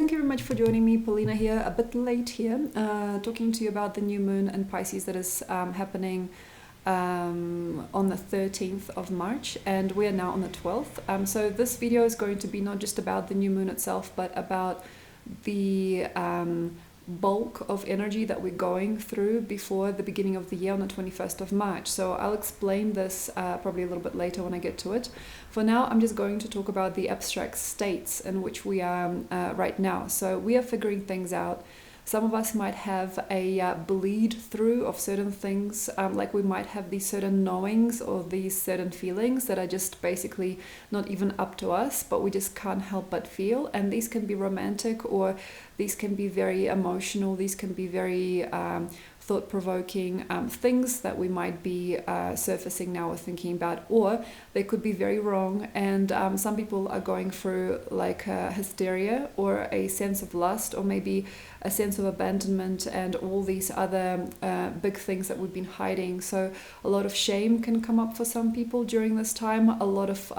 Thank you very much for joining me, Polina here, a bit late here, talking to you about the new moon in Pisces that is happening on the 13th of March, and we are now on the 12th. So this video is going to be not just about the new moon itself, but about the bulk of energy that we're going through before the beginning of the year on the 21st of March. So I'll explain this probably a little bit later when I get to it. For now, I'm just going to talk about the abstract states in which we are right now. So we are figuring things out. Some of us might have a bleed through of certain things, like we might have these certain knowings or these certain feelings that are just basically not even up to us, but we just can't help but feel. And these can be romantic, or these can be very emotional, these can be very thought-provoking things that we might be surfacing now or thinking about, or they could be very wrong. And some people are going through like hysteria or a sense of lust, or maybe a sense of abandonment, and all these other big things that we've been hiding. So a lot of shame can come up for some people during this time, a lot of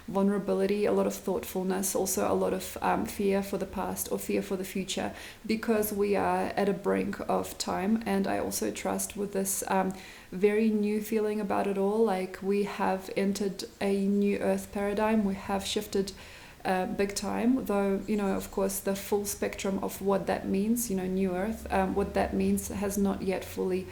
vulnerability, a lot of thoughtfulness, also a lot of fear for the past or fear for the future, because we are at a brink of time. And I also trust with this very new feeling about it all, like we have entered a new earth paradigm, we have shifted big time, though, you know, of course, the full spectrum of what that means, you know, new earth, what that means has not yet fully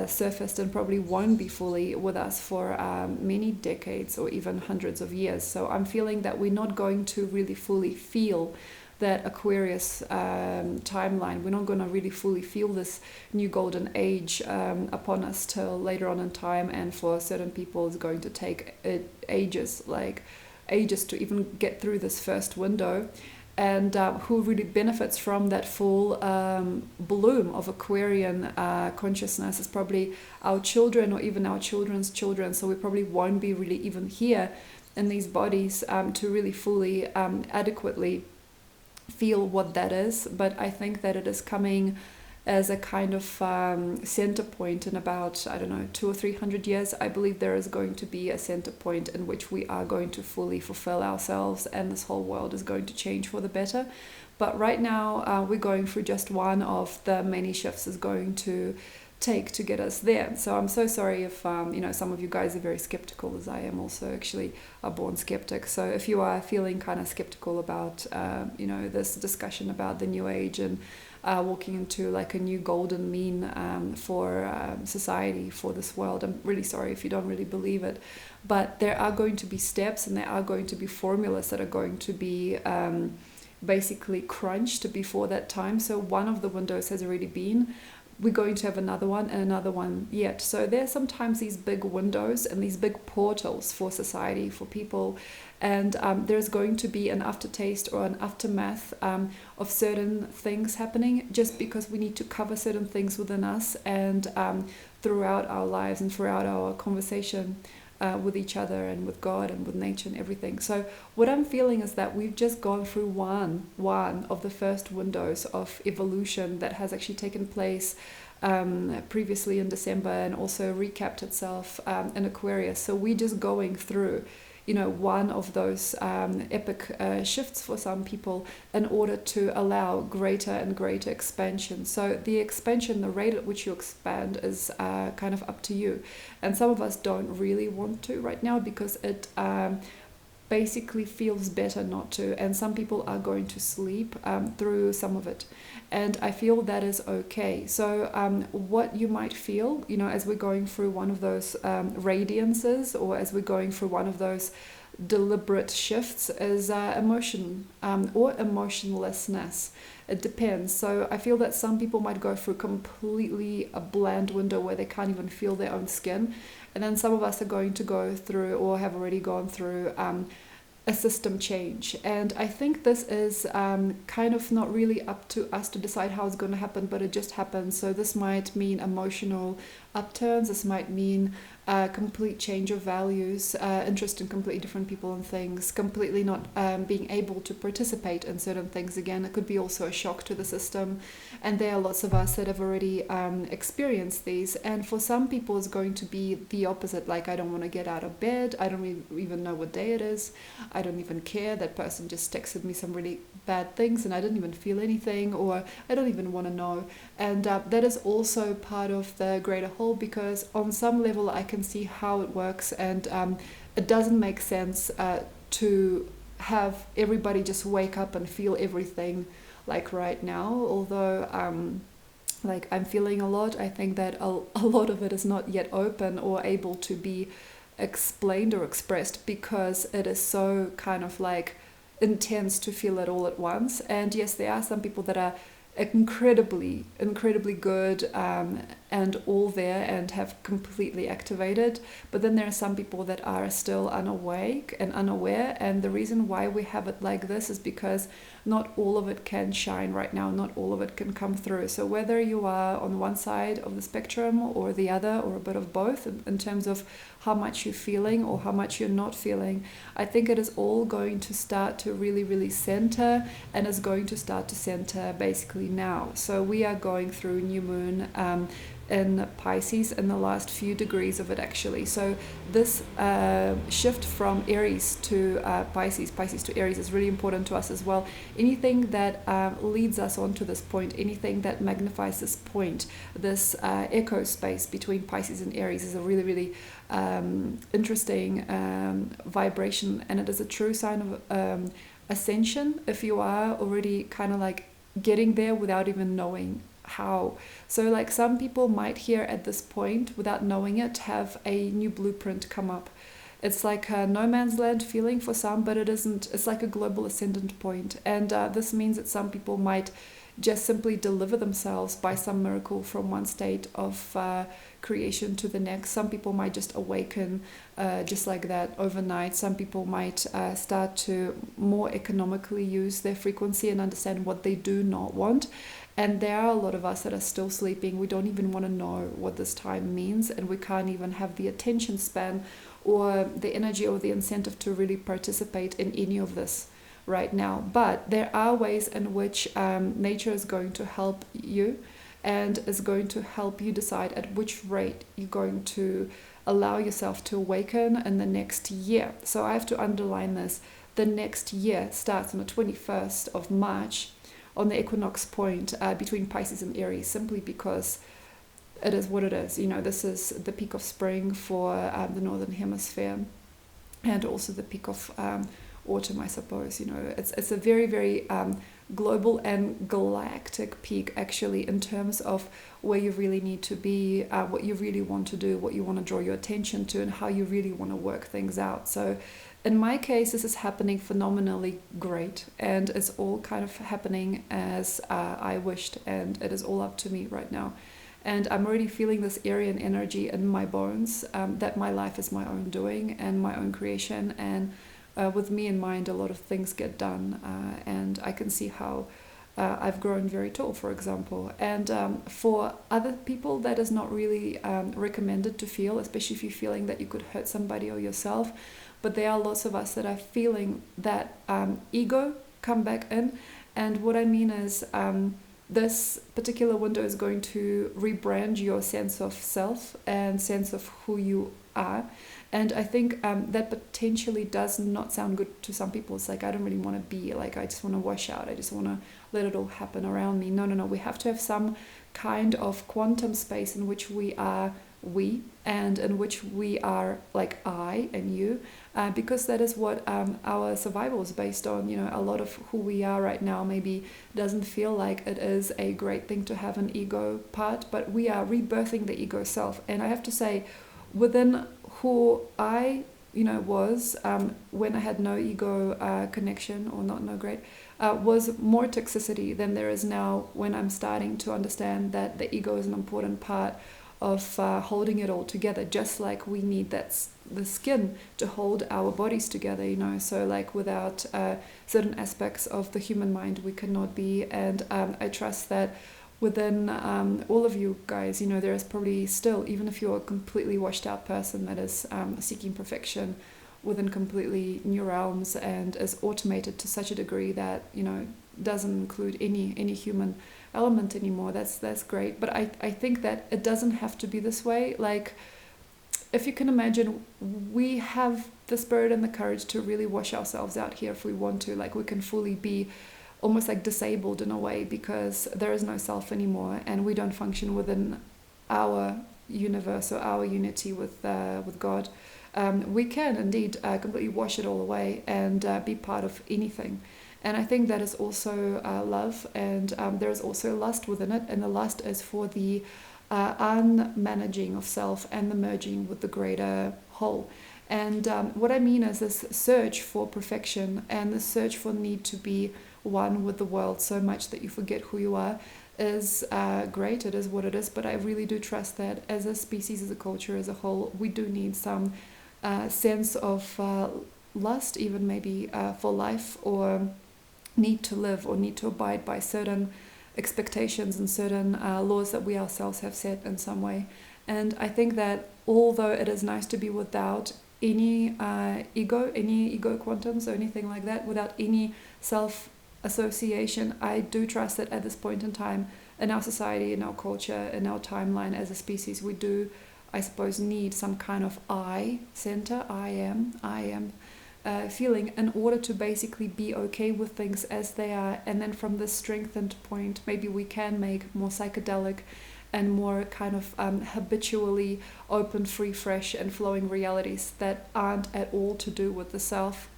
surfaced, and probably won't be fully with us for many decades or even hundreds of years. So I'm feeling that we're not going to really fully feel that Aquarius timeline. We're not going to really fully feel this new golden age upon us till later on in time, and for certain people it's going to take ages to even get through this first window. And who really benefits from that full bloom of Aquarian consciousness is probably our children, or even our children's children. So we probably won't be really even here in these bodies to really fully adequately feel what that is. But I think that it is coming as a kind of center point in about, I don't know, 200 or 300 years. I believe there is going to be a center point in which we are going to fully fulfill ourselves, and this whole world is going to change for the better. But right now we're going through just one of the many shifts is going to take to get us there. So I'm so sorry if you know, some of you guys are very skeptical, as I am also actually a born skeptic. So if you are feeling kind of skeptical about you know, this discussion about the new age and walking into like a new golden mean for society, for this world, I'm really sorry if you don't really believe it. But there are going to be steps, and there are going to be formulas that are going to be basically crunched before that time. So one of the windows has already been. We're going to have another one and another one yet. So there are sometimes these big windows and these big portals for society, for people, and there's going to be an aftertaste or an aftermath of certain things happening, just because we need to cover certain things within us and throughout our lives and throughout our conversation with each other and with God and with nature and everything. So what I'm feeling is that we've just gone through one of the first windows of evolution that has actually taken place previously in December, and also recapped itself in Aquarius. So we're just going through, you know, one of those epic shifts for some people, in order to allow greater and greater expansion. So the expansion, the rate at which you expand, is kind of up to you. And some of us don't really want to right now, because it basically feels better not to. And some people are going to sleep through some of it. And I feel that is okay. So what you might feel, you know, as we're going through one of those radiances, or as we're going through one of those deliberate shifts, is emotion or emotionlessness. It depends. So I feel that some people might go through completely a bland window where they can't even feel their own skin. And then some of us are going to go through, or have already gone through, a system change. And I think this is kind of not really up to us to decide how it's going to happen, but it just happens. So this might mean emotional upturns, this might mean complete change of values, interest in completely different people and things, completely not being able to participate in certain things again. It could be also a shock to the system. And there are lots of us that have already experienced these. And for some people, it's going to be the opposite. Like, I don't want to get out of bed. I don't even know what day it is. I don't even care. That person just texted me some really bad things and I didn't even feel anything, or I don't even want to know. And that is also part of the greater whole, because on some level I can see how it works, and it doesn't make sense to have everybody just wake up and feel everything like right now. Although like I'm feeling a lot, I think that a lot of it is not yet open or able to be explained or expressed, because it is so kind of like intense to feel it all at once. And yes, there are some people that are incredibly good, and all there and have completely activated, but then there are some people that are still unawake and unaware. And the reason why we have it like this is because not all of it can shine right now, not all of it can come through. So whether you are on one side of the spectrum or the other, or a bit of both, in terms of how much you're feeling or how much you're not feeling, I think it is all going to start to really center, and is going to start to center basically now. So we are going through new moon in Pisces, in the last few degrees of it actually. So this shift from Aries to Pisces to Aries is really important to us as well. Anything that leads us on to this point, anything that magnifies this point, this echo space between Pisces and Aries, is a really interesting vibration, and it is a true sign of ascension if you are already kind of like getting there without even knowing how. So like some people might here at this point, without knowing it, have a new blueprint come up. It's like a no man's land feeling for some, but it isn't. It's like a global ascendant point. And this means that some people might just simply deliver themselves by some miracle from one state of creation to the next. Some people might just awaken just like that overnight. Some people might start to more economically use their frequency and understand what they do not want. And there are a lot of us that are still sleeping. We don't even want to know what this time means, and we can't even have the attention span or the energy or the incentive to really participate in any of this right now. But there are ways in which nature is going to help you, and is going to help you decide at which rate you're going to allow yourself to awaken in the next year. So I have to underline this. The next year starts on the 21st of March on the equinox point between Pisces and Aries, simply because it is what it is. You know, this is the peak of spring for the northern hemisphere, and also the peak of autumn, I suppose. You know, it's a very global and galactic peak actually, in terms of where you really need to be, what you really want to do, what you want to draw your attention to, and how you really want to work things out. So in my case, this is happening phenomenally great, and it's all kind of happening as I wished, and it is all up to me right now. And I'm already feeling this Aryan energy in my bones, that my life is my own doing and my own creation, and with me in mind, a lot of things get done, and I can see how I've grown very tall, for example. And for other people, that is not really recommended to feel, especially if you're feeling that you could hurt somebody or yourself. But there are lots of us that are feeling that ego come back in. And what I mean is this particular window is going to rebrand your sense of self and sense of who you are. And I think that potentially does not sound good to some people. It's like, I don't really want to be, like, I just want to wash out. I just want to let it all happen around me. No. We have to have some kind of quantum space in which we are we, and in which we are like I and you, because that is what our survival is based on. You know, a lot of who we are right now maybe doesn't feel like it is a great thing to have an ego part, but we are rebirthing the ego self. And I have to say, within who I was when I had no ego connection, or not no great, was more toxicity than there is now, when I'm starting to understand that the ego is an important part of holding it all together, just like we need the skin to hold our bodies together, so like without certain aspects of the human mind we cannot be. And I trust that within all of you guys, there is probably still, even if you're a completely washed out person that is seeking perfection within completely new realms, and is automated to such a degree that doesn't include any human element anymore, that's great. But I think that it doesn't have to be this way. Like, if you can imagine, we have the spirit and the courage to really wash ourselves out here if we want to. Like, we can fully be almost like disabled in a way, because there is no self anymore, and we don't function within our universe or our unity with God. We can indeed completely wash it all away and be part of anything. And I think that is also love, and there is also lust within it, and the lust is for the unmanaging of self and the merging with the greater whole. And what I mean is this search for perfection and the search for need to be one with the world so much that you forget who you are is great. It is what it is, but I really do trust that as a species, as a culture, as a whole, we do need some sense of lust, even maybe for life, or need to live or need to abide by certain expectations and certain laws that we ourselves have set in some way. And I think that although it is nice to be without any ego quantums or anything like that, without any self-association, I do trust that at this point in time, in our society, in our culture, in our timeline as a species, we do, I suppose, need some kind of I center, I am feeling in order to basically be okay with things as they are. And then from this strengthened point, maybe we can make more psychedelic and more kind of habitually open, free, fresh and flowing realities that aren't at all to do with the self.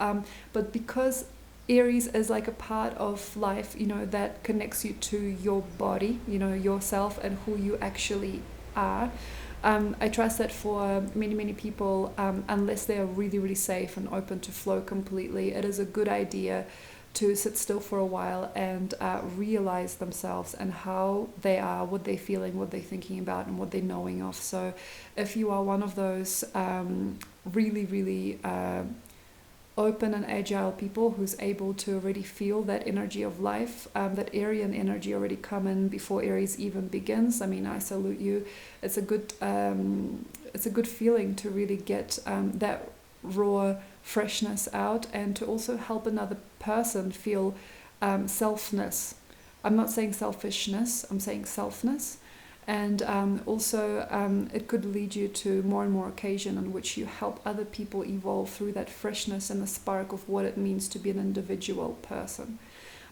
But because Aries is like a part of life, that connects you to your body, yourself and who you actually are. I trust that for many, many people, unless they are really, really safe and open to flow completely, it is a good idea to sit still for a while and realize themselves and how they are, what they're feeling, what they're thinking about, and what they're knowing of. So if you are one of those really, really open and agile people who's able to already feel that energy of life, that Arian energy already come in before Aries even begins, I mean, I salute you. It's a good feeling to really get that raw freshness out, and to also help another person feel selfness. I'm not saying selfishness, I'm saying selfness. And also it could lead you to more and more occasion in which you help other people evolve through that freshness and the spark of what it means to be an individual person.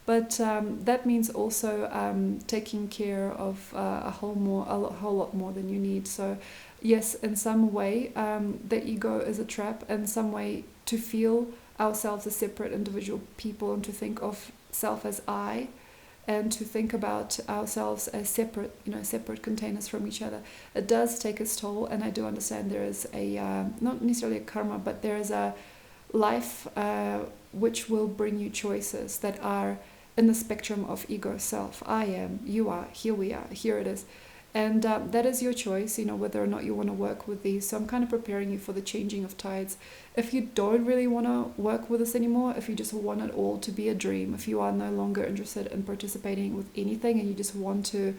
But that means also taking care of a whole lot more than you need. So yes, in some way the ego is a trap, in some way to feel ourselves as separate individual people and to think of self as I, and to think about ourselves as separate containers from each other. It does take its toll, and I do understand there is a, not necessarily a karma, but there is a life which will bring you choices that are in the spectrum of ego self. I am, you are, here we are, here it is. And that is your choice, whether or not you want to work with these. So I'm kind of preparing you for the changing of tides. If you don't really want to work with this anymore, if you just want it all to be a dream, if you are no longer interested in participating with anything and you just want to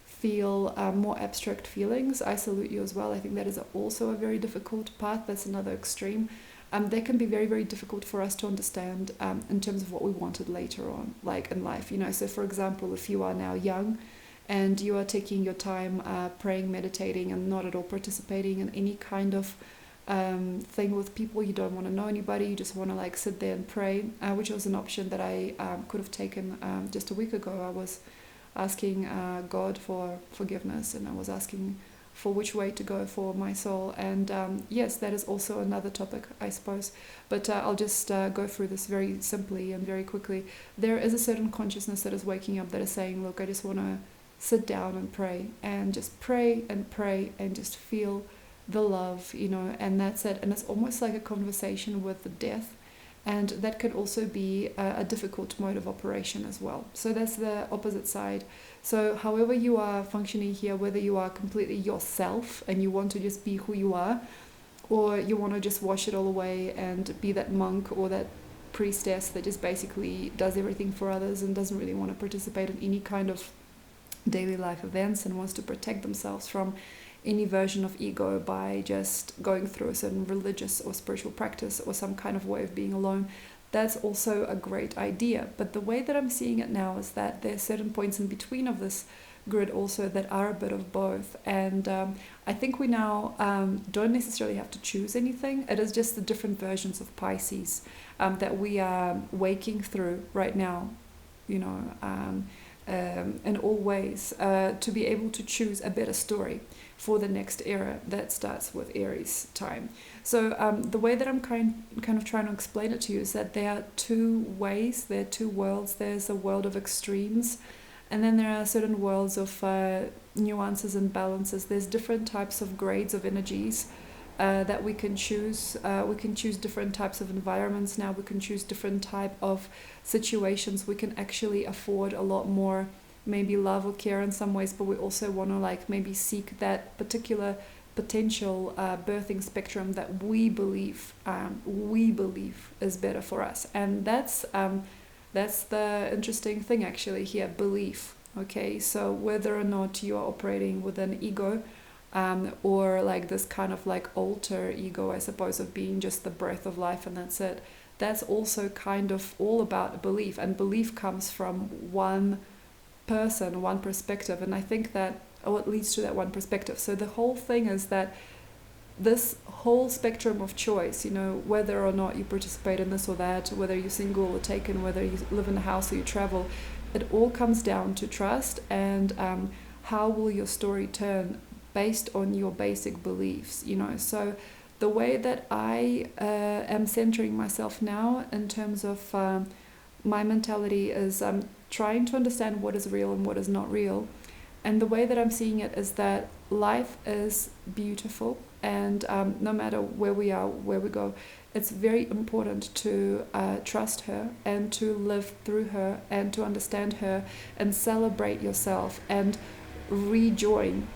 feel more abstract feelings, I salute you as well. I think that is also a very difficult path. That's another extreme. That can be very, very difficult for us to understand in terms of what we wanted later on, like in life. So for example, if you are now young, and you are taking your time praying, meditating, and not at all participating in any kind of thing with people, you don't want to know anybody, you just want to sit there and pray, which was an option that I could have taken just a week ago. I was asking God for forgiveness, and I was asking for which way to go for my soul. And yes, that is also another topic, I suppose. But I'll just go through this very simply and very quickly. There is a certain consciousness that is waking up that is saying, look, I just want to sit down and pray, and just pray and just feel the love, and that's it. And it's almost like a conversation with the death, and that can also be a difficult mode of operation as well. So that's the opposite side. So however you are functioning here, whether you are completely yourself and you want to just be who you are, or you want to just wash it all away and be that monk or that priestess that just basically does everything for others and doesn't really want to participate in any kind of daily life events and wants to protect themselves from any version of ego by just going through a certain religious or spiritual practice or some kind of way of being alone, that's also a great idea. But the way that I'm seeing it now is that there are certain points in between of this grid also that are a bit of both. And I think we now don't necessarily have to choose anything. It is just the different versions of Pisces that we are waking through right now. in all ways, to be able to choose a better story for the next era that starts with Aries time. So the way that I'm kind of trying to explain it to you is that there are two ways, there are two worlds. There's a world of extremes, and then there are certain worlds of nuances and balances. There's different types of grades of energies that we can choose. We can choose different types of environments now. We can choose different type of situations. We can actually afford a lot more maybe love or care in some ways, but we also want to like maybe seek that particular potential birthing spectrum that we believe is better for us. And that's the interesting thing actually here, belief. Okay, so whether or not you are operating with an ego, or like this kind of like alter ego, I suppose, of being just the breath of life and that's it, that's also kind of all about belief. And belief comes from one person, one perspective, and I think that it leads to that one perspective. So the whole thing is that this whole spectrum of choice, whether or not you participate in this or that, whether you're single or taken, whether you live in a house or you travel, it all comes down to trust and how will your story turn based on your basic beliefs. So the way that I am centering myself now in terms of my mentality is trying to understand what is real and what is not real. And the way that I'm seeing it is that life is beautiful, and no matter where we are, where we go, it's very important to trust her and to live through her and to understand her and celebrate yourself and rejoin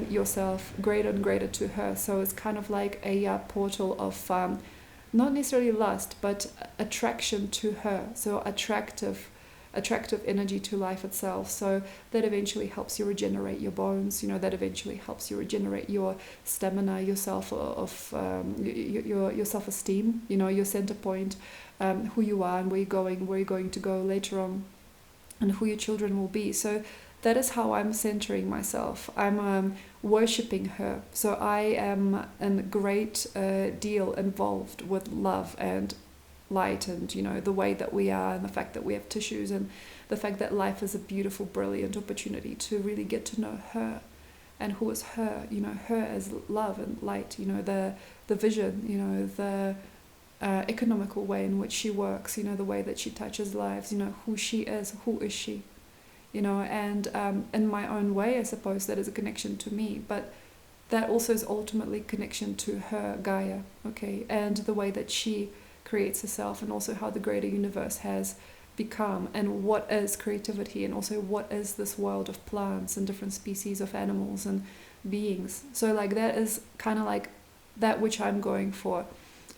yourself greater and greater to her. So it's kind of like a portal of not necessarily lust, but attraction to her. So attractive energy to life itself. So that eventually helps you regenerate your bones. That eventually helps you regenerate your stamina, your your self-esteem. Your center point, who you are and where you're going to go later on, and who your children will be. So that is how I'm centering myself. I'm worshipping her. So I am a great deal involved with love and light and, the way that we are and the fact that we have tissues and the fact that life is a beautiful, brilliant opportunity to really get to know her and who is her, her as love and light, the vision, the economical way in which she works, the way that she touches lives, who she is, who is she? And in my own way, I suppose that is a connection to me, but that also is ultimately connection to her, Gaia, okay, and the way that she creates herself, and also how the greater universe has become, and what is creativity, and also what is this world of plants and different species of animals and beings. So like that is kind of like that which I'm going for.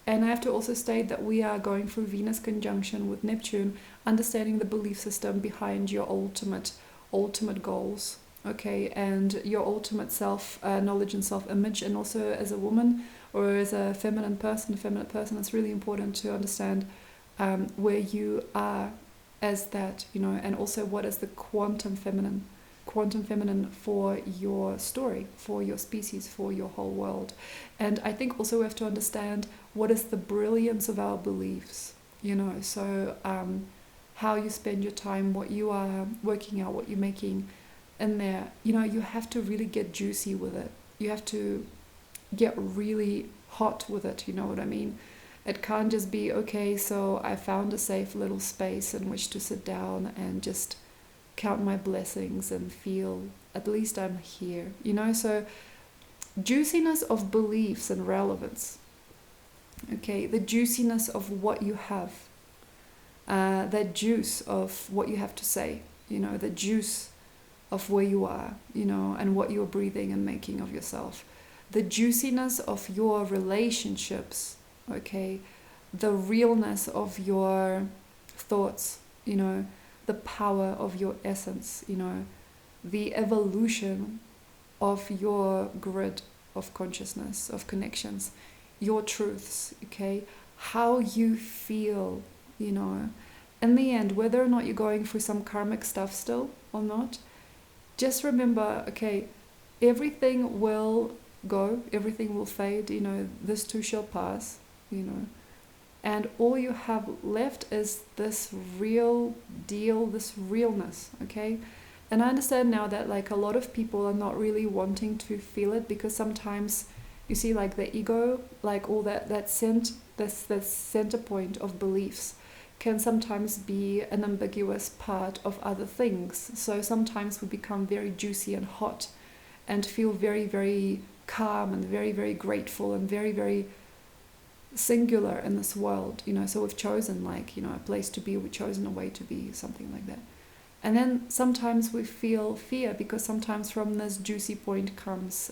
And I have to also state that we are going through Venus conjunction with Neptune, understanding the belief system behind your ultimate goals, okay, and your ultimate self knowledge and self-image. And also as a woman or as a feminine person, it's really important to understand where you are as that, and also what is the quantum feminine for your story, for your species, for your whole world. And I think also we have to understand what is the brilliance of our beliefs, so how you spend your time, what you are working out, what you're making in there, you have to really get juicy with it. You have to get really hot with it, you know what I mean? It can't just be, okay, so I found a safe little space in which to sit down and just count my blessings and feel at least I'm here, so juiciness of beliefs and relevance, okay, the juiciness of what you have, that juice of what you have to say, the juice of where you are, and what you're breathing and making of yourself, the juiciness of your relationships, okay, the realness of your thoughts, the power of your essence, the evolution of your grid of consciousness, of connections, your truths, okay, how you feel, in the end, whether or not you're going through some karmic stuff still or not, just remember, okay, everything will go, everything will fade, this too shall pass, and all you have left is this real deal, this realness, okay? And I understand now that like a lot of people are not really wanting to feel it, because sometimes you see like the ego, like all this center point of beliefs can sometimes be an ambiguous part of other things. So sometimes we become very juicy and hot and feel very, very calm and very, very grateful and very, very singular in this world, you know. So we've chosen like, you know, a place to be, we've chosen a way to be, something like that. And then sometimes we feel fear, because sometimes from this juicy point comes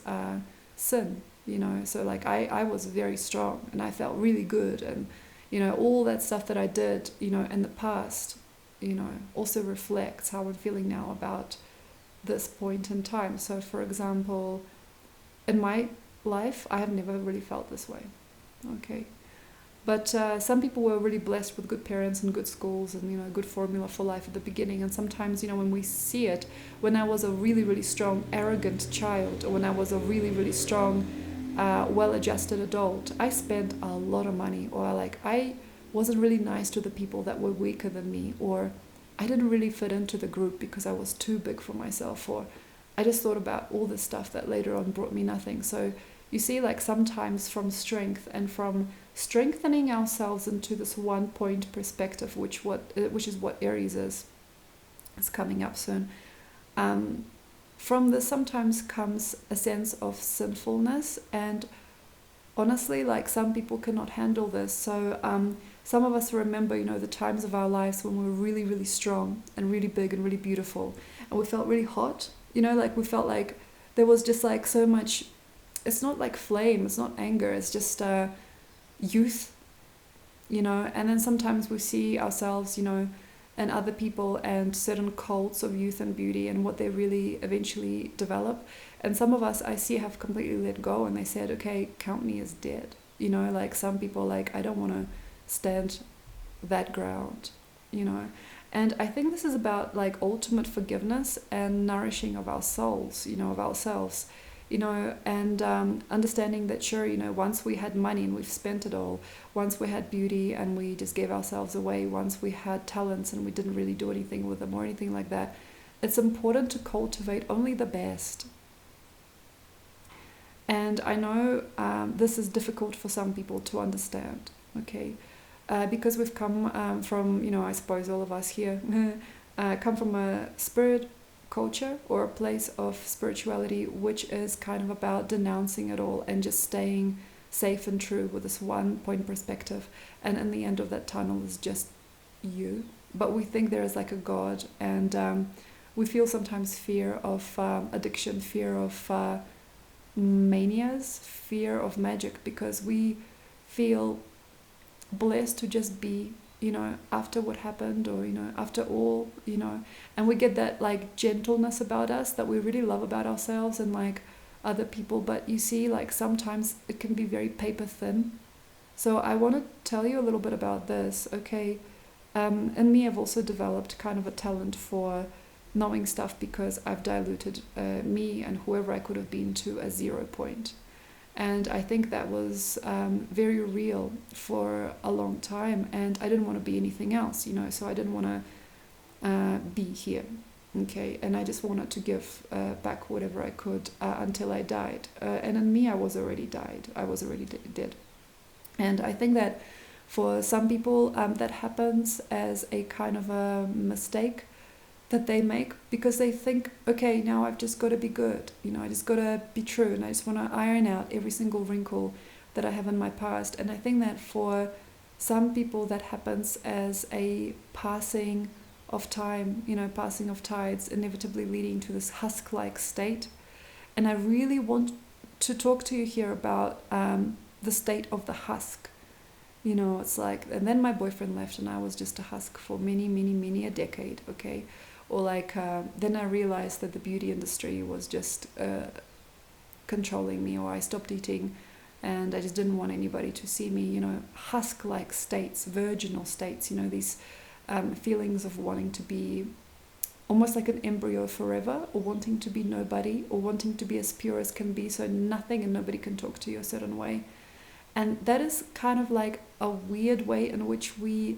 sin, you know. So like I was very strong and I felt really good, and you know, all that stuff that I did, you know, in the past, you know, also reflects how I'm feeling now about this point in time. So for example, in my life, I have never really felt this way, okay? But some people were really blessed with good parents and good schools and, you know, a good formula for life at the beginning. And sometimes, you know, when we see it, when I was a really, really strong, arrogant child, or when I was a really, really strong, well-adjusted adult, I spent a lot of money, or like I wasn't really nice to the people that were weaker than me, or I didn't really fit into the group because I was too big for myself, or I just thought about all this stuff that later on brought me nothing. So you see, like sometimes from strength and from strengthening ourselves into this one point perspective, which is what Aries is. It's coming up soon. From this sometimes comes a sense of sinfulness, and honestly, like some people cannot handle this. So some of us remember, you know, the times of our lives when we were really, really strong and really big and really beautiful, and we felt really hot. You know, like we felt like there was just like so much. It's not like flame. It's not anger. It's just youth, you know. And then sometimes we see ourselves, you know, and other people and certain cults of youth and beauty and what they really eventually develop. And some of us I see have completely let go, and they said, okay, count me as dead, you know. Like some people, like, I don't want to stand that ground, you know. And I think this is about like ultimate forgiveness and nourishing of our souls, you know, of ourselves, you know, and understanding that, sure, you know, once we had money and we've spent it all, once we had beauty and we just gave ourselves away, once we had talents and we didn't really do anything with them or anything like that, it's important to cultivate only the best. And I know this is difficult for some people to understand, okay, because we've come from, you know, I suppose all of us here come from a spirit culture or a place of spirituality which is kind of about denouncing it all and just staying safe and true with this one point perspective, and in the end of that tunnel is just you. But we think there is like a God, and we feel sometimes fear of addiction, fear of manias, fear of magic, because we feel blessed to just be, you know, after what happened, or, you know, after all, you know, and we get that like gentleness about us that we really love about ourselves and like other people. But you see, like sometimes it can be very paper thin. So I want to tell you a little bit about this, okay? And me, I've also developed kind of a talent for knowing stuff, because I've diluted me and whoever I could have been to a 0 point. And I think that was very real for a long time. And I didn't want to be anything else, you know, so I didn't want to be here, okay? And I just wanted to give back whatever I could until I died. And in me, I was already died. I was already dead. And I think that for some people, that happens as a kind of a mistake that they make, because they think, okay, now I've just got to be good, you know, I just got to be true, and I just want to iron out every single wrinkle that I have in my past. And I think that for some people that happens as a passing of time, you know, passing of tides, inevitably leading to this husk-like state. And I really want to talk to you here about the state of the husk. You know, it's like, and then my boyfriend left and I was just a husk for many a decade, okay? Or like, then I realized that the beauty industry was just controlling me, or I stopped eating and I just didn't want anybody to see me, you know, husk-like states, virginal states, you know, these feelings of wanting to be almost like an embryo forever, or wanting to be nobody, or wanting to be as pure as can be, so nothing and nobody can talk to you a certain way. And that is kind of like a weird way in which we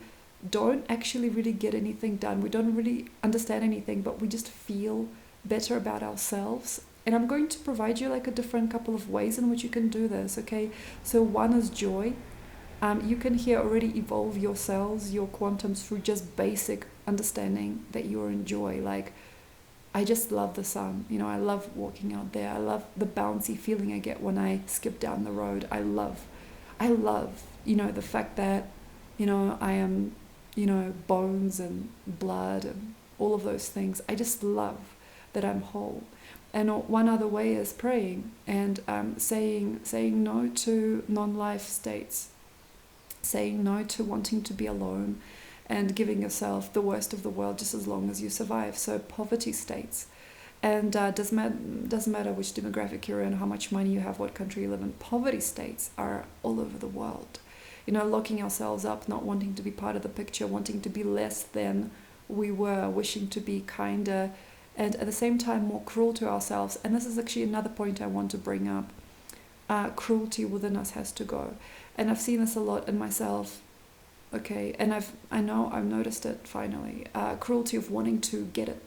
don't actually really get anything done. We don't really understand anything, but we just feel better about ourselves. And I'm going to provide you like a different couple of ways in which you can do this, okay? So one is joy. You can here already evolve your cells, your quantums, through just basic understanding that you're in joy. Like, I just love the sun. You know, I love walking out there. I love the bouncy feeling I get when I skip down the road. I love, you know, the fact that, you know, I am, you know, bones and blood and all of those things. I just love that I'm whole. And one other way is praying and saying no to non-life states, saying no to wanting to be alone, and giving yourself the worst of the world just as long as you survive. So poverty states. And doesn't matter which demographic you're in, how much money you have, what country you live in. Poverty states are all over the world. You know, locking ourselves up, not wanting to be part of the picture, wanting to be less than we were, wishing to be kinder, and at the same time more cruel to ourselves. And this is actually another point I want to bring up. Cruelty within us has to go. And I've seen this a lot in myself. Okay, and I've noticed it finally. Cruelty of wanting to get it.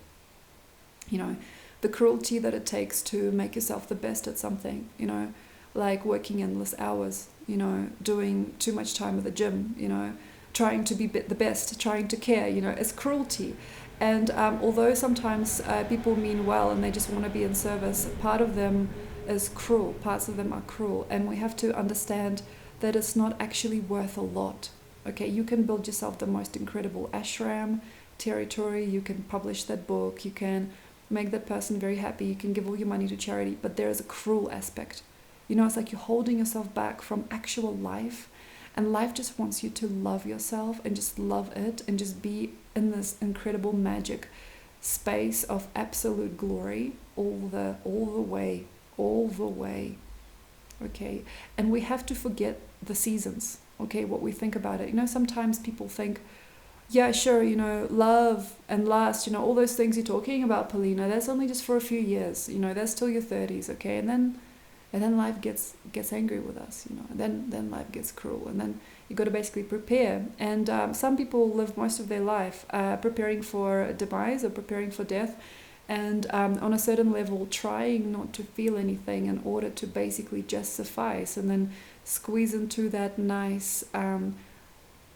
You know, the cruelty that it takes to make yourself the best at something. You know, like working endless hours. You know, doing too much time at the gym. You know, trying to be the best, trying to care. You know, it's cruelty. And although sometimes people mean well and they just want to be in service, part of them is cruel. Parts of them are cruel, and we have to understand that it's not actually worth a lot. Okay, you can build yourself the most incredible ashram territory, you can publish that book, you can make that person very happy, you can give all your money to charity, but there is a cruel aspect. You know, it's like you're holding yourself back from actual life, and life just wants you to love yourself and just love it and just be in this incredible magic space of absolute glory all the way. Okay, and we have to forget the seasons. Okay, what we think about it. You know, sometimes people think, yeah, sure, you know, love and lust, you know, all those things you're talking about, Polina, that's only just for a few years. You know, that's till your 30s, okay? And then life gets angry with us, you know, and then life gets cruel, and then you got to basically prepare. And some people live most of their life preparing for demise or preparing for death, and on a certain level trying not to feel anything in order to basically just suffice, and then squeeze into that nice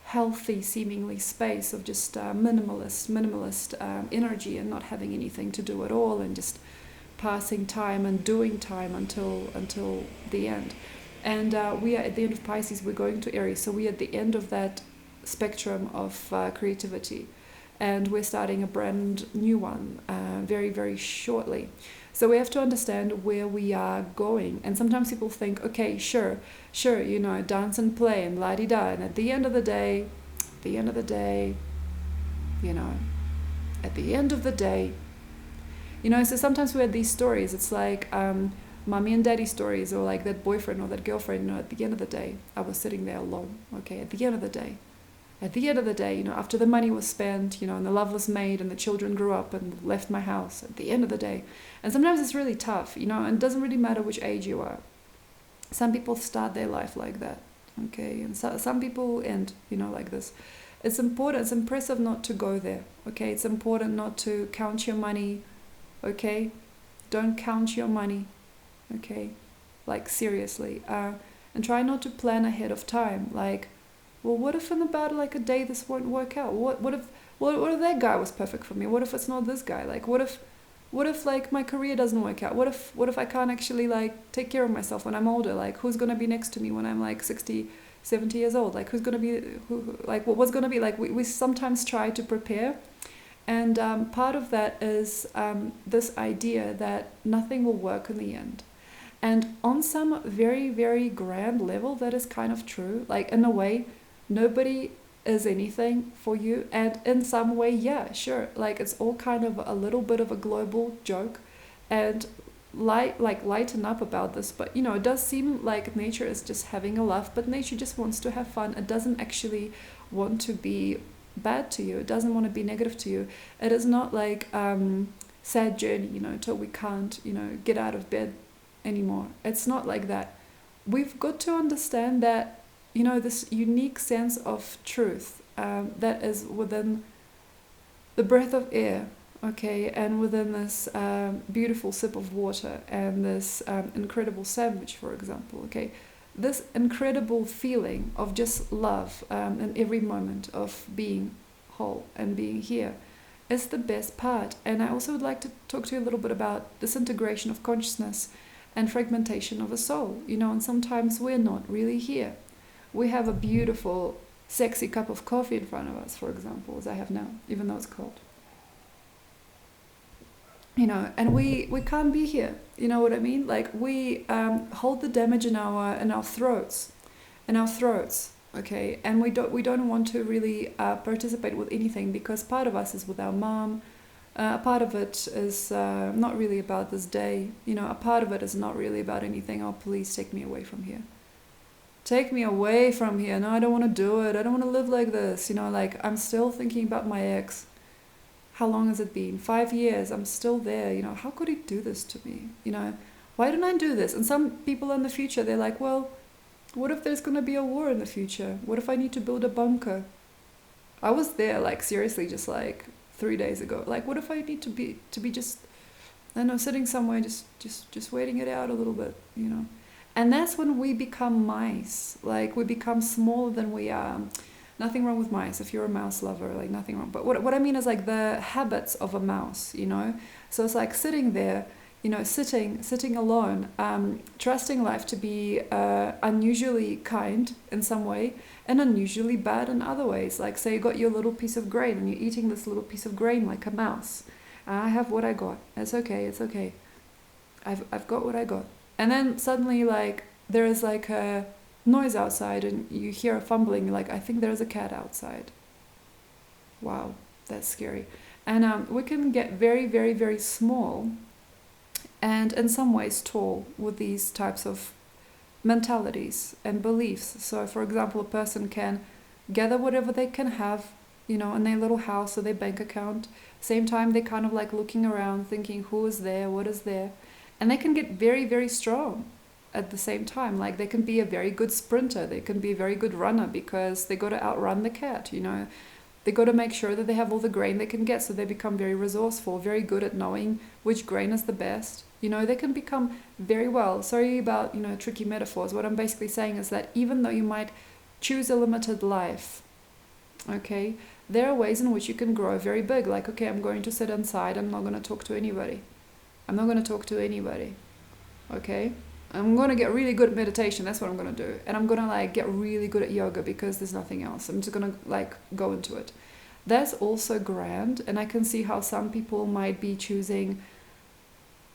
healthy seemingly space of just minimalist energy, and not having anything to do at all, and just passing time and doing time until the end. And we are at the end of Pisces, we're going to Aries, so we're at the end of that spectrum of creativity, and we're starting a brand new one very, very shortly. So we have to understand where we are going. And sometimes people think, okay, sure, you know, dance and play and la-di-da, and at the end of the day, you know, so sometimes we have these stories, it's like mommy and daddy stories, or like that boyfriend or that girlfriend, you know, at the end of the day, I was sitting there alone, okay, at the end of the day, you know, after the money was spent, you know, and the love was made and the children grew up and left my house, at the end of the day. And sometimes it's really tough, you know, and it doesn't really matter which age you are. Some people start their life like that, okay, and some people end, you know, like this. It's important, it's impressive not to go there, okay? It's important not to count your money, okay? Don't count your money, okay? Like, seriously. And try not to plan ahead of time, like, well, what if in about like a day this won't work out? What if that guy was perfect for me? What if it's not this guy? Like, what if like my career doesn't work out? What if I can't actually like take care of myself when I'm older? Like, who's gonna be next to me when I'm like 60, 70 years old? Like, what's gonna be like? We sometimes try to prepare, and part of that is this idea that nothing will work in the end. And on some very, very grand level, that is kind of true. Like, in a way, nobody is anything for you, and in some way, yeah, sure, like it's all kind of a little bit of a global joke, and lighten up about this. But you know, it does seem like nature is just having a laugh, but nature just wants to have fun. It doesn't actually want to be bad to you, it doesn't want to be negative to you. It is not like sad journey, you know, till we can't, you know, get out of bed anymore. It's not like that. we've got to understand that, this unique sense of truth that is within the breath of air, okay, and within this beautiful sip of water and this incredible sandwich, for example, okay, this incredible feeling of just love in every moment of being whole and being here is the best part. And I also would like to talk to you a little bit about disintegration of consciousness and fragmentation of a soul, and sometimes we're not really here. We have a beautiful, sexy cup of coffee in front of us, for example, as I have now, even though it's cold. And we can't be here. You know what I mean? Like we hold the damage in our throats, okay, and we don't want to really participate with anything, because part of us is with our mom. A part of it is not really about this day. A part of it is not really about anything. Oh, please take me away from here. Take me away from here. No, I don't want to do it. I don't want to live like this. Like I'm still thinking about my ex. How long has it been? 5 years. I'm still there. How could he do this to me? Why didn't I do this? And some people in the future, they're like, well, what if there's going to be a war in the future? What if I need to build a bunker? I was there, like, seriously, just like 3 days ago. Like, what if I need to be just, I don't know, sitting somewhere, just waiting it out a little bit, And that's when we become mice. Like, we become smaller than we are. Nothing wrong with mice. If you're a mouse lover, like, nothing wrong. But what I mean is, like, the habits of a mouse, So it's like sitting there, sitting alone, trusting life to be unusually kind in some way and unusually bad in other ways. Like, say you got your little piece of grain and you're eating this little piece of grain like a mouse. I have what I got. It's okay. I've got what I got. And then suddenly, like, there is like a noise outside and you hear a fumbling. You're like, I think there's a cat outside. Wow, that's scary. And we can get very, very, very small and in some ways tall with these types of mentalities and beliefs. So, for example, a person can gather whatever they can have, in their little house or their bank account. Same time, they're kind of like looking around, thinking who is there, what is there. And they can get very, very strong at the same time. Like, they can be a very good sprinter. They can be a very good runner because they got to outrun the cat, They got to make sure that they have all the grain they can get, so they become very resourceful, very good at knowing which grain is the best. They can become very well. Sorry about, tricky metaphors. What I'm basically saying is that even though you might choose a limited life, okay, there are ways in which you can grow very big. Like, okay, I'm going to sit inside. I'm not going to talk to anybody. Okay? I'm going to get really good at meditation. That's what I'm going to do. And I'm going to, like, get really good at yoga because there's nothing else. I'm just going to, like, go into it. That's also grand. And I can see how some people might be choosing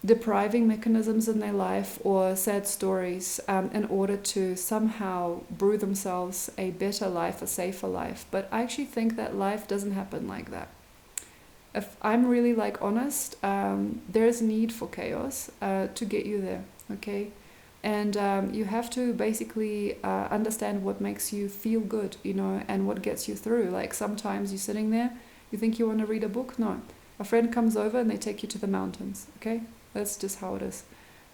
depriving mechanisms in their life or sad stories in order to somehow brew themselves a better life, a safer life. But I actually think that life doesn't happen like that. If I'm really, like, honest, there's need for chaos to get you there, okay? And you have to basically understand what makes you feel good, and what gets you through. Like, sometimes you're sitting there, you think you want to read a book? No. A friend comes over and they take you to the mountains, okay? That's just how it is.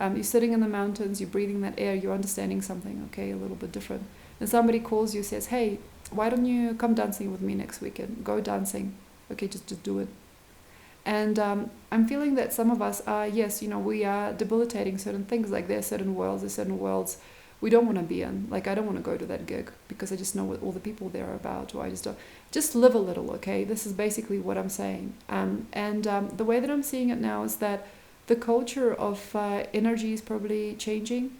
You're sitting in the mountains, you're breathing that air, you're understanding something, okay, a little bit different. And somebody calls you, says, hey, why don't you come dancing with me next weekend? Go dancing. Okay, just do it. And I'm feeling that some of us are, yes, we are debilitating certain things. Like, there are certain worlds we don't want to be in. Like, I don't want to go to that gig because I just know what all the people there are about, or I just don't. Just live a little, okay? This is basically what I'm saying. And the way that I'm seeing it now is that the culture of energy is probably changing.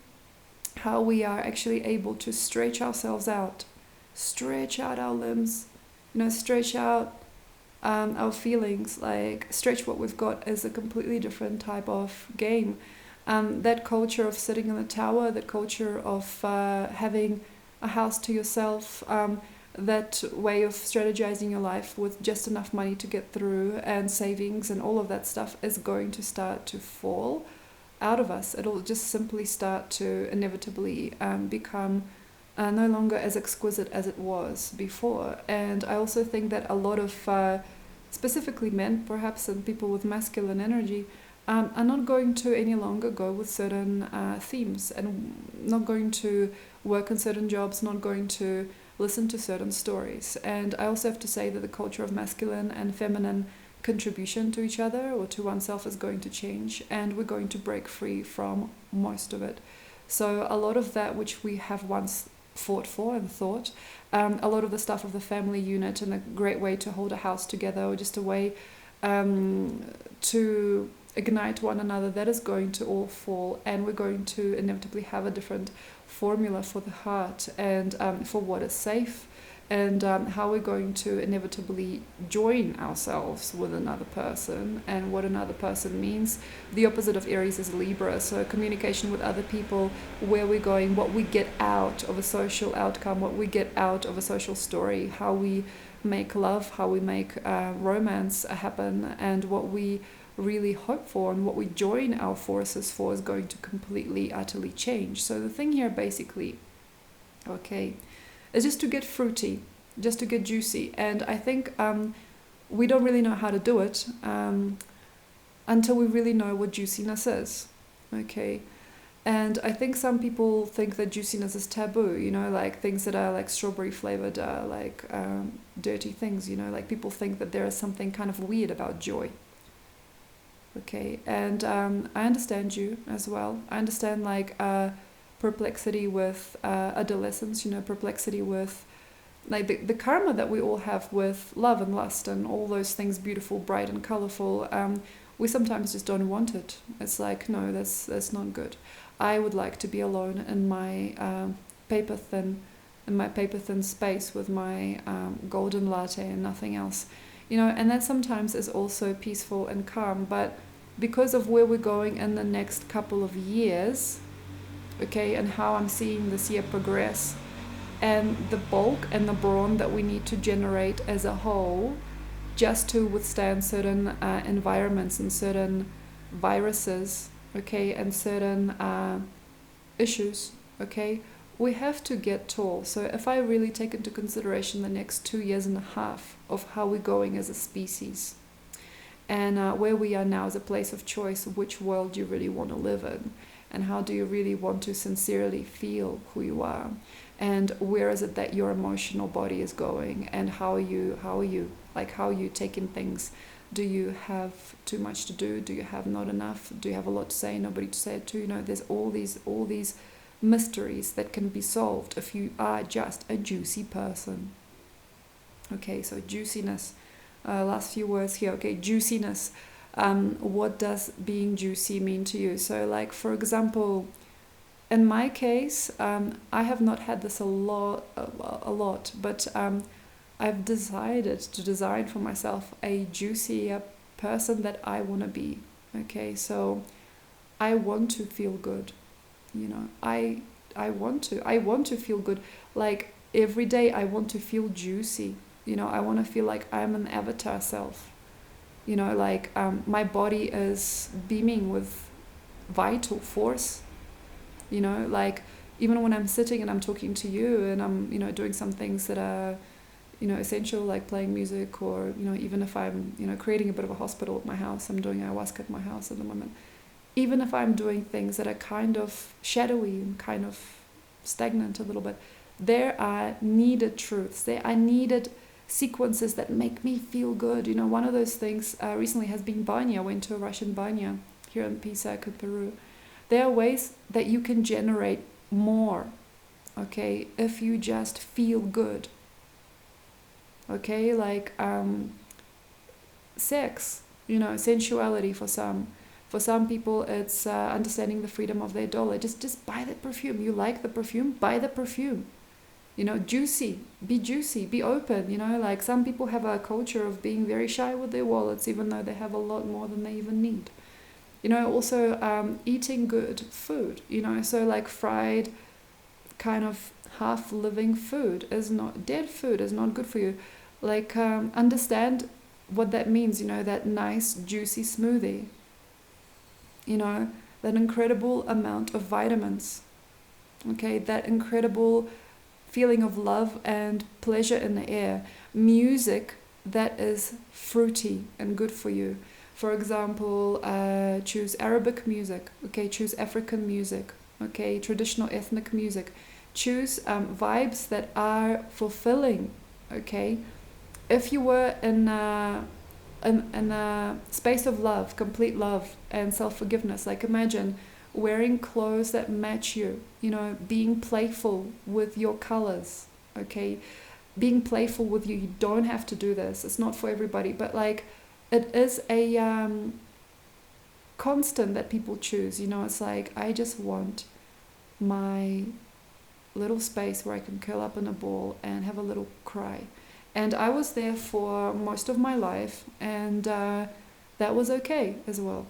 How we are actually able to stretch ourselves out, stretch out our limbs, stretch out our feelings, like stretch what we've got is a completely different type of game. That culture of sitting in the tower, that culture of having a house to yourself, that way of strategizing your life with just enough money to get through and savings and all of that stuff is going to start to fall out of us. It'll just simply start to inevitably become no longer as exquisite as it was before. And I also think that a lot of specifically men, perhaps, and people with masculine energy, are not going to any longer go with certain themes, and not going to work in certain jobs, not going to listen to certain stories. And I also have to say that the culture of masculine and feminine contribution to each other or to oneself is going to change, and we're going to break free from most of it. So a lot of that which we have once fought for and thought, a lot of the stuff of the family unit and a great way to hold a house together, or just a way to ignite one another, that is going to all fall, and we're going to inevitably have a different formula for the heart, and for what is safe, and how we're going to inevitably join ourselves with another person, and what another person means. The opposite of Aries is Libra, so communication with other people, where we're going, what we get out of a social outcome, what we get out of a social story, how we make love, how we make romance happen, and what we really hope for and what we join our forces for is going to completely, utterly change. So the thing here basically, okay, is just to get fruity, just to get juicy. And I think we don't really know how to do it until we really know what juiciness is, okay? And I think some people think that juiciness is taboo, you know, like things that are like strawberry flavored are like dirty things, you know, like people think that there is something kind of weird about joy. Okay, and I understand you as well. I understand like perplexity with adolescence, you know, perplexity with like the karma that we all have with love and lust and all those things beautiful, bright and colorful. We sometimes just don't want it. It's like, no, that's not good. I would like to be alone in my paper thin space with my golden latte and nothing else. You know, and that sometimes is also peaceful and calm, but because of where we're going in the next couple of years, okay, and how I'm seeing this year progress, and the bulk and the brawn that we need to generate as a whole, just to withstand certain environments and certain viruses, okay, and certain issues, okay, we have to get tall. So if I really take into consideration the next 2.5 years of how we're going as a species, and where we are now as a place of choice, which world you really want to live in, and how do you really want to sincerely feel who you are, and where is it that your emotional body is going, and how are you taking things. Do you have too much to do? Do you have not enough? Do you have a lot to say, nobody to say it to? You know, there's all these mysteries that can be solved if you are just a juicy person. Okay, so juiciness, last few words here. Okay, juiciness. What does being juicy mean to you? So like, for example, in my case, I have not had this a lot, but I've decided to design for myself a juicier person that I want to be. Okay, so I want to feel good. You know, I want to feel good. Like every day I want to feel juicy. You know, I want to feel like I'm an avatar self. You know, like my body is beaming with vital force. You know, like even when I'm sitting and I'm talking to you and I'm, you know, doing some things that are, you know, essential, like playing music, or, you know, even if I'm, you know, creating a bit of a hospital at my house, I'm doing ayahuasca at my house at the moment. Even if I'm doing things that are kind of shadowy and kind of stagnant a little bit, there are needed truths. There are needed sequences that make me feel good. You know, one of those things recently has been banya. I went to a Russian banya here in Pisces in Peru. There are ways that you can generate more, okay, if you just feel good. Okay, like sex, you know, sensuality for some. For some people, it's understanding the freedom of their dollar. Just buy the perfume. You like the perfume? Buy the perfume. You know, juicy, be open. You know, like some people have a culture of being very shy with their wallets, even though they have a lot more than they even need. You know, also eating good food. You know, so like fried, kind of half-living food is not, dead food is not good for you. Like understand what that means. You know, that nice juicy smoothie. You know, that incredible amount of vitamins, okay, that incredible feeling of love and pleasure in the air, music that is fruity and good for you, For example, choose Arabic music, okay, choose African music, okay, traditional ethnic music. Choose vibes that are fulfilling, okay. If you were in a space of love, complete love and self-forgiveness, like imagine wearing clothes that match you, you know, being playful with your colors, okay, being playful with you don't have to do this, it's not for everybody, but like it is a constant that people choose, you know, it's like I just want my little space where I can curl up in a ball and have a little cry. And I was there for most of my life, and that was okay as well.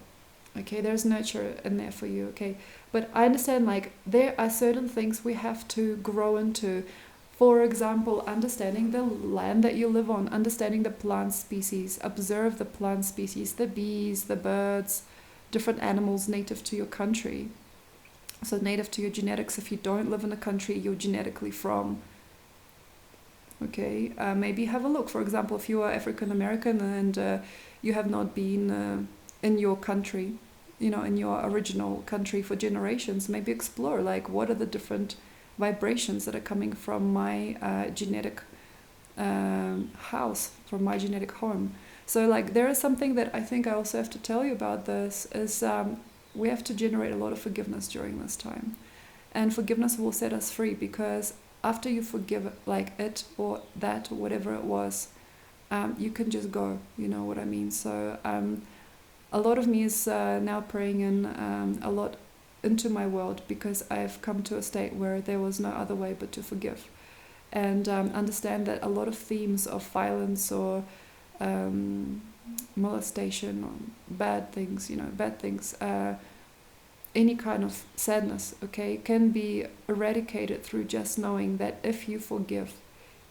Okay, there's nurture in there for you, okay. But I understand, like, there are certain things we have to grow into. For example, understanding the land that you live on, understanding the plant species, observe the plant species, the bees, the birds, different animals native to your country. So native to your genetics, if you don't live in a country you're genetically from. Okay, maybe have a look. For example, if you are African American and you have not been in your country, you know, in your original country for generations, maybe explore, like, what are the different vibrations that are coming from my genetic house, from my genetic home. So, like, there is something that I think I also have to tell you about this is we have to generate a lot of forgiveness during this time. And forgiveness will set us free, because after you forgive, like, it or that or whatever it was, you can just go, you know what I mean. So a lot of me is now praying in a lot into my world, because I've come to a state where there was no other way but to forgive, and understand that a lot of themes of violence or molestation or bad things, you know, bad things, any kind of sadness, okay, can be eradicated through just knowing that if you forgive,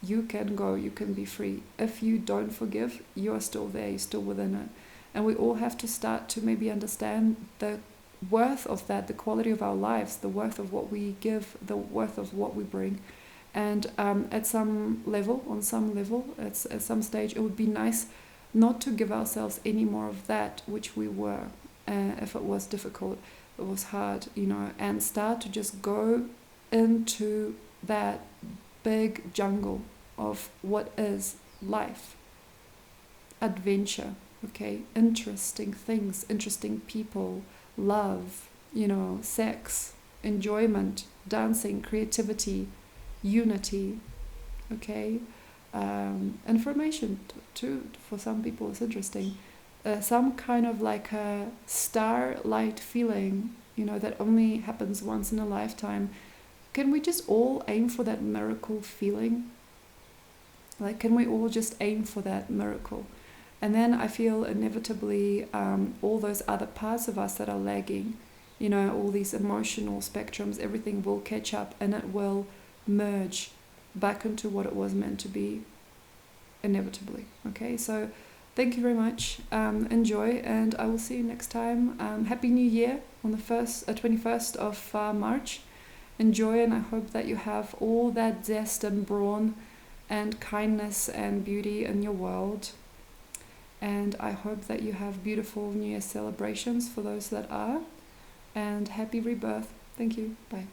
you can go, you can be free. If you don't forgive, you are still there, you're still within it. And we all have to start to maybe understand the worth of that, the quality of our lives, the worth of what we give, the worth of what we bring. And at some level, on some level, at some stage, it would be nice not to give ourselves any more of that which we were, if it was difficult, it was hard, you know, and start to just go into that big jungle of what is life, adventure, okay, interesting things, interesting people, love, you know, sex, enjoyment, dancing, creativity, unity, okay, information too. For some people it's interesting, some kind of like a starlight feeling, you know, that only happens once in a lifetime. Can we just all aim for that miracle feeling? Like, can we all just aim for that miracle? And then I feel inevitably all those other parts of us that are lagging, you know, all these emotional spectrums, everything will catch up and it will merge back into what it was meant to be, inevitably. Okay, so thank you very much. Enjoy, and I will see you next time. Happy New Year on the 21st of March. Enjoy, and I hope that you have all that zest and brawn and kindness and beauty in your world. And I hope that you have beautiful New Year celebrations for those that are. And happy rebirth. Thank you. Bye.